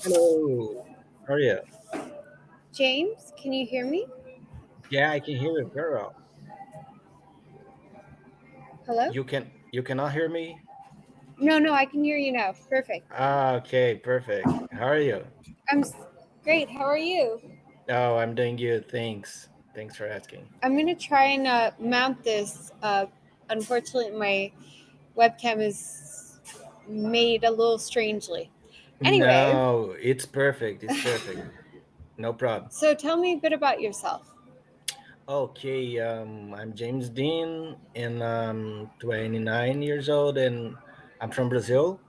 Hello. How are you? James, can you hear me? Yeah, I can hear you very well. Hello? You cannot hear me? No, no, I can hear you now. Perfect. Okay, perfect. How are you? I'm s- Great. How are you? Oh, I'm doing good. Thanks. Thanks for asking. I'm going to try and mount this. Unfortunately, my webcam is made a little strangely. Anyway, No, it's perfect. It's perfect. No problem. so tell me a bit about yourself. Okay, I'm James Dean and I'm 29 years old and I'm from Brazil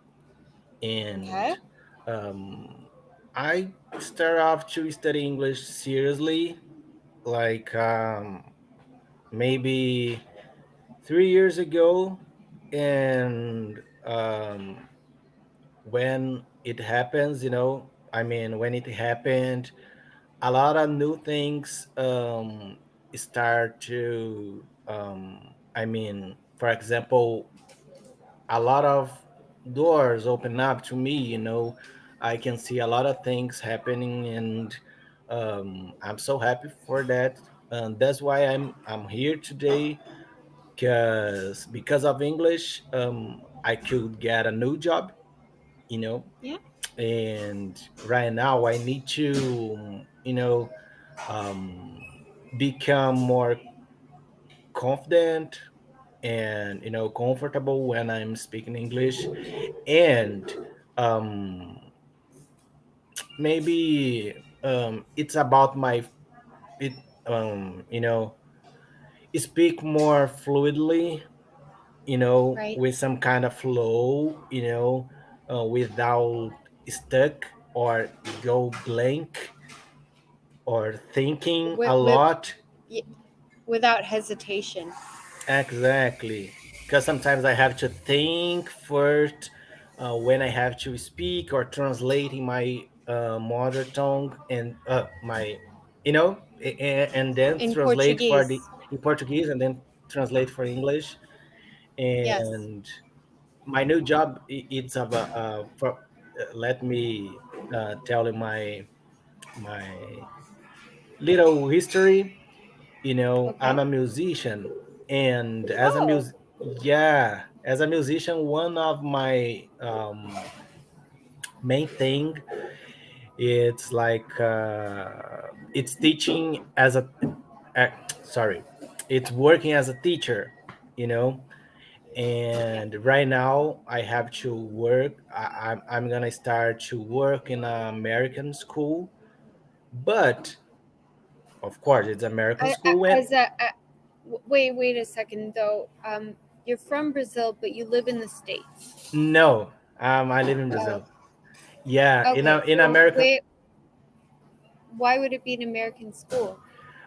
Okay. and um I start off to study English seriously like maybe 3 years ago, and when it happens, I mean, when it happened, a lot of new things start to, I mean, for example, a lot of doors open up to me. I can see a lot of things happening, and I'm so happy for that. That's why I'm here today, because of English, I could get a new job, you know, Yeah. and right now I need to, become more confident and comfortable when I'm speaking English, and um, maybe it's about my it speak more fluidly, Right. with some kind of flow, without stuck or go blank or thinking a With, lot. y- without hesitation. Exactly. Because sometimes I have to think first when I have to speak or translate in my mother tongue and and then In translate for the Portuguese. in Portuguese and then translate for English. Yes. And my new job, it's about for let me tell you my little history. I'm Okay. a musician, and as a Oh, mus yeah, as a musician, one of my main thing, it's like it's teaching as uh, sorry, it's working as a teacher, you know yeah. and right now I have to work. I'm gonna start to work in an American school, but of course it's American school. And As wait a second though. You're from Brazil, but you live in the States. no, I live in Oh, Brazil. Yeah, okay. in So America. wait, why would it be an American school?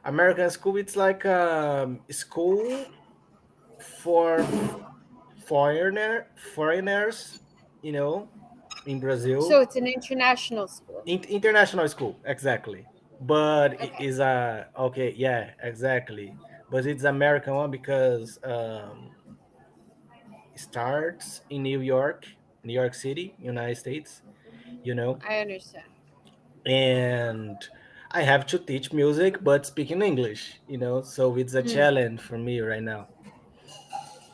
American school, it's like a school for foreigners, you know in So Brazil. it's an international school. International school, exactly. But it Okay. is a okay, yeah, exactly. But it's American one because it starts in New York City, United States. You know, I understand. and I have to teach music, but speaking English. So it's a Hmm. challenge for me right now.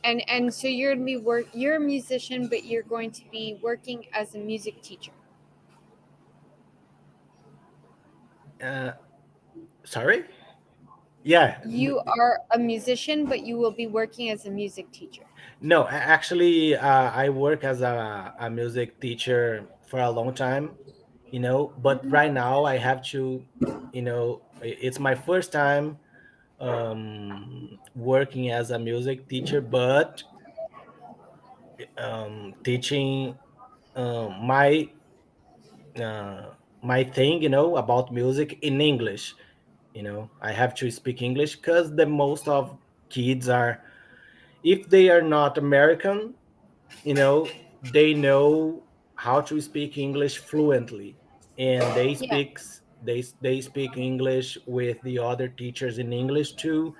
And so you're gonna be work. You're a musician, but you're going to be working as a music teacher. Uh, Sorry. Yeah. You are a musician, but you will be working as a music teacher. No, actually, I work as a music teacher for a long time, but right now I have to, it's my first time working as a music teacher, but teaching my my thing, about music in English. I have to speak English because the most of kids are, if they are not American, they know how to speak English fluently, and Yeah. they speak English with the other teachers in English too.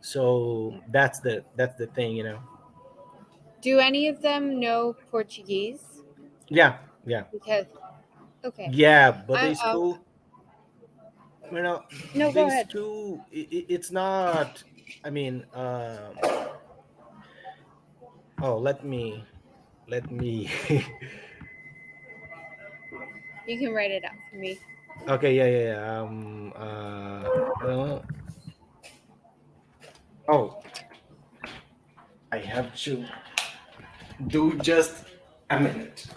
So that's the thing. Do any of them know Portuguese? Yeah, yeah. Because Okay. Yeah, but I the school, you know, no, go the ahead. school, it's not. I mean, oh, let me. You can write it out for me. Okay, yeah, yeah, yeah. Oh, I have to do just a minute.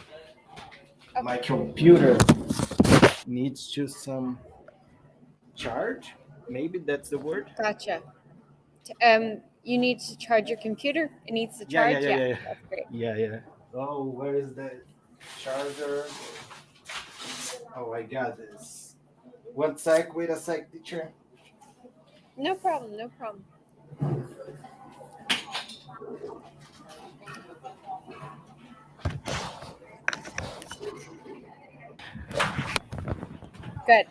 My Okay. computer needs to some charge. Maybe that's the word. Gotcha. You need to charge your computer. It needs to Yeah, yeah, charge. yeah, Yeah, yeah, yeah, that's great. yeah, yeah. Oh, where is the charger? Oh, I got this. One sec. Wait a sec, teacher. No problem. No problem. Good.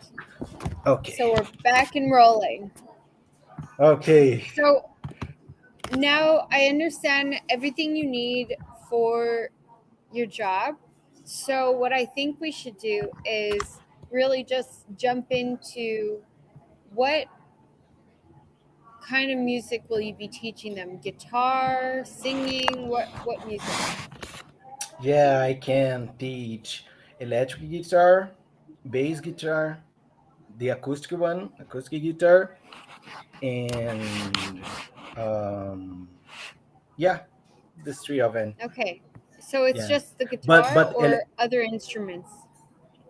Okay. So we're back and rolling. Okay. So now I understand everything you need for your job. So what I think we should do is really just jump into what kind of music will you be teaching them? Guitar, singing, what music? Yeah, I can teach electric guitar, bass guitar, the acoustic guitar, and yeah, the three of them. Okay. So it's Yeah, just the but guitar but or other instruments?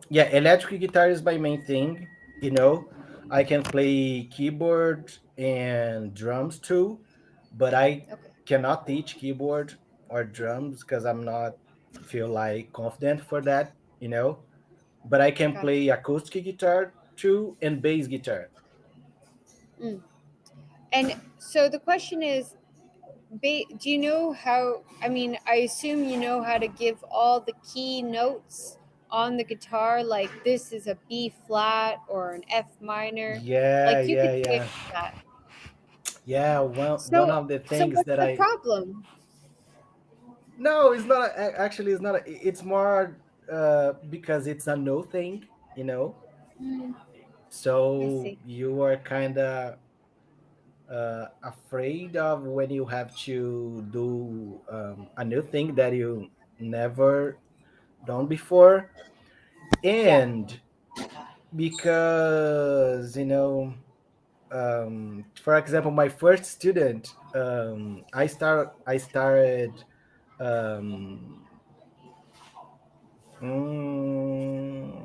yeah, electric guitar is my main thing. You know, I can play keyboard and drums too, but I Okay. cannot teach keyboard or drums because I'm not feel like confident for that. You know, but I can Gotcha. play acoustic guitar too and bass guitar. Mm. And so the question is, do you know how? I mean, I assume you know how to give all the key notes on the guitar, like this is a B flat or an F minor. Yeah, Like you yeah, could take yeah, that. yeah. One So, of the so things what's that the I problem? no, it's not actually it's not. It's more because it's a no thing. You know, Mm, I so see. you are kind of afraid of when you have to do a new thing that you never done before, Yeah. and because for example, my first student, I started um, mm,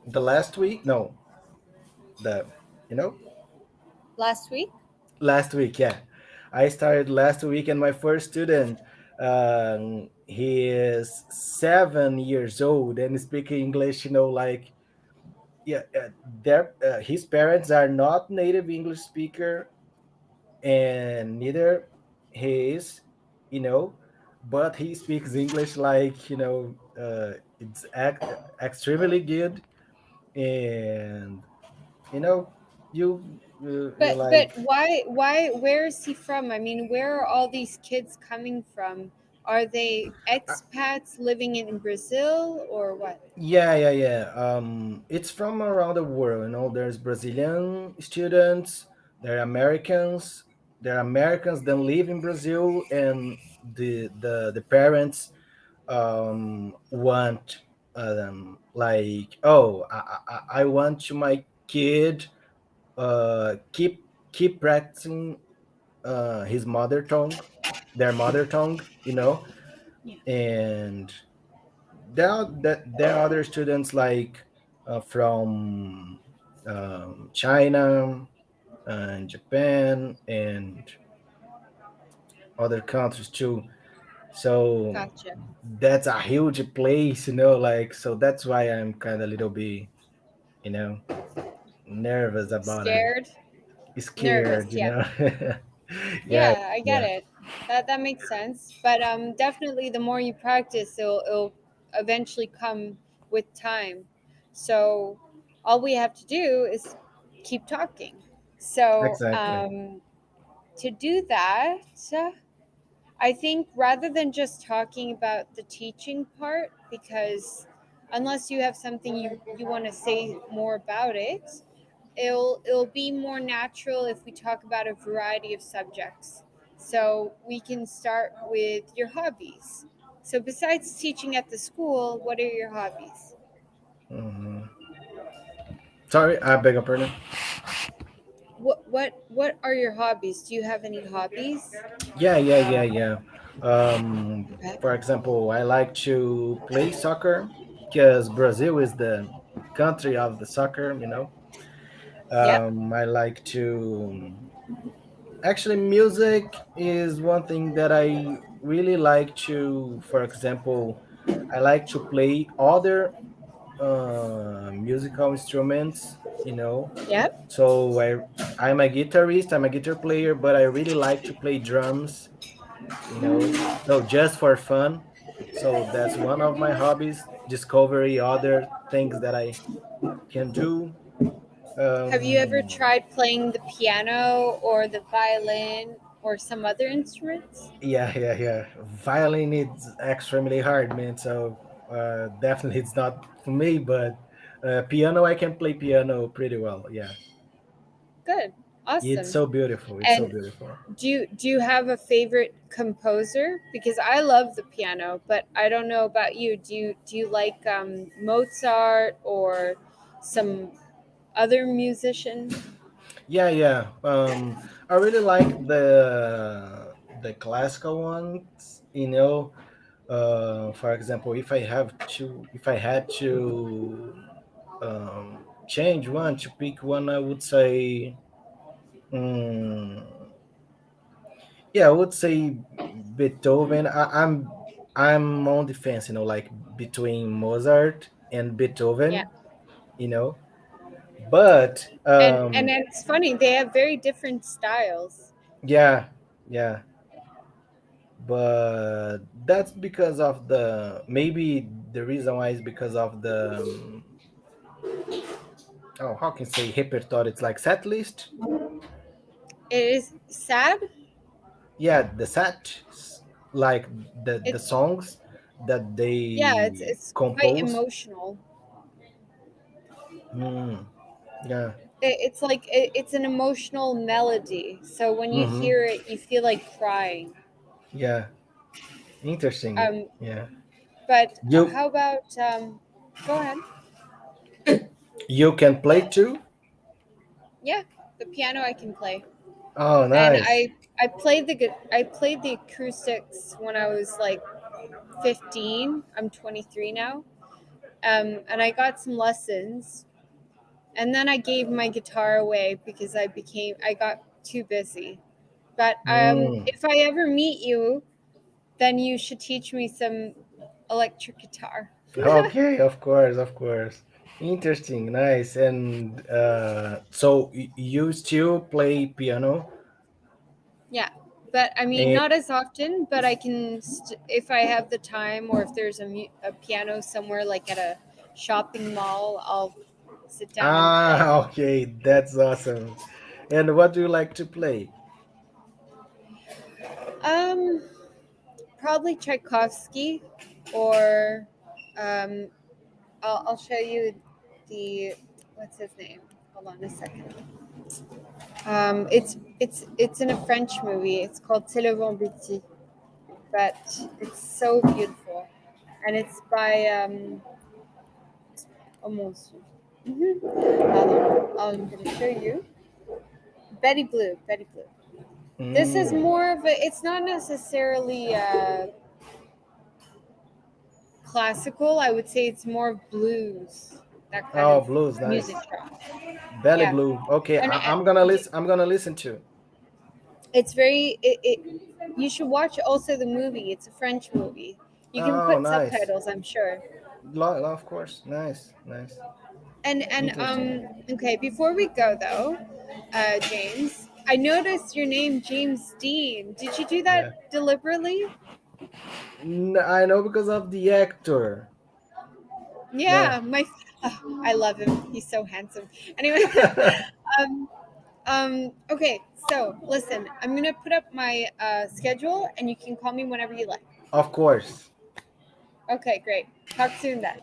the last week, no, the you know Last week. last week, yeah. I started last week, and my first student, he is 7 years old and speaking English. Like, yeah, his parents are not native English speaker, and neither he is, you know, but he speaks English like it's extremely good, and you know, you But like. why where is he from? I mean, where are all these kids coming from? Are they expats living in Brazil or what? Yeah, yeah, yeah. It's from around the world. There's Brazilian students, there are Americans, that live in Brazil, and the parents want oh, I want to my kid keep practicing his mother tongue, their mother tongue, Yeah. and there are other students like from China and Japan and other countries too. So Gotcha. that's a huge place, like, so that's why I'm kind of a little bit, you know, nervous about it, Scared? scared, Nervous, yeah. yeah, Yeah, I get yeah, it. That makes sense. But definitely the more you practice, it'll eventually come with time. So all we have to do is keep talking. So exactly. to do that, I think rather than just talking about the teaching part, because unless you have something you want to say more about it, it'll be more natural if we talk about a variety of subjects. So we can start with your hobbies. So besides teaching at the school, what are your hobbies? Hmm. Sorry, I beg your pardon. What are your hobbies? Do you have any hobbies? Yeah. Okay. For example, I like to play soccer because Brazil is the country of the soccer. Yep. I like to. Actually, music is one thing that I really like to. For example, I like to play other musical instruments. Yep. So I'm a guitarist. I'm a guitar player, but I really like to play drums. So just for fun. So that's one of my hobbies. Discovery other things that I can do. Have you ever Um, tried playing the piano or the violin or some other instruments? yeah. Violin is extremely hard, man. So definitely it's not for me. But piano, I can play piano pretty well. Yeah, Good. it's Awesome. so beautiful. It's so And beautiful. do you have a favorite composer? Because I love the piano, but I don't know about you. Do you like Mozart or some other musician? Yeah. I really like the classical ones. For example, if I had to change one to pick one, I would say, um, yeah, I would say Beethoven. I'm on the fence, like between Mozart and Yeah. Beethoven, you know. But And it's funny, they have very different styles. yeah, yeah. But that's because of the maybe the reason why is because of the how can I say repertoire? It's like set list. It is sad. Yeah, the set, like the It's songs that yeah, it's they it's quite compose. emotional. Mm, yeah. It's like it's an emotional melody. So when you Mm-hmm. hear it, you feel like crying. Yeah. Interesting. Um, Yeah. but You how about go ahead. you can play too. Yeah, the piano I can play, Oh, and nice. I played the acoustics when I was like 15. I'm 23 now, and I got some lessons, and then I gave my guitar away because I got too busy. But Mm. if I ever meet you, then you should teach me some electric guitar. Okay, of course, of course. Interesting, nice. And so you still play piano? Yeah, but I mean, And not as often. But I can, if I have the time, or if there's a piano somewhere, like at a shopping mall, I'll sit down and play. okay, that's awesome. And what do you like to play? Um, Probably Tchaikovsky, or um, I'll show you the what's his name. Hold on a second. It's in a French movie. It's called C'est le Vendredi, but it's so beautiful, and it's by oh mon Dieu. I'm gonna show you Betty Blue. Betty Blue. This is Mm. more of a. It's not necessarily classical. I would say it's more blues. That kind Oh, of blues, music nice. genre. Belly Yeah, blue. Okay, and I'm gonna listen. I'm gonna listen to. it's very. You should watch also the movie. It's a French movie. You can Oh, put nice. subtitles, I'm sure. Of course, nice, nice, And interesting. okay, before we go though, James, I noticed your name James Dean. Did you do Yeah, that deliberately? I know because of the actor. Yeah. Yeah, I love him. He's so handsome. Anyway, um, Okay, so listen, I'm gonna put up my schedule, and you can call me whenever you like. Of course. Okay, great. Talk soon then.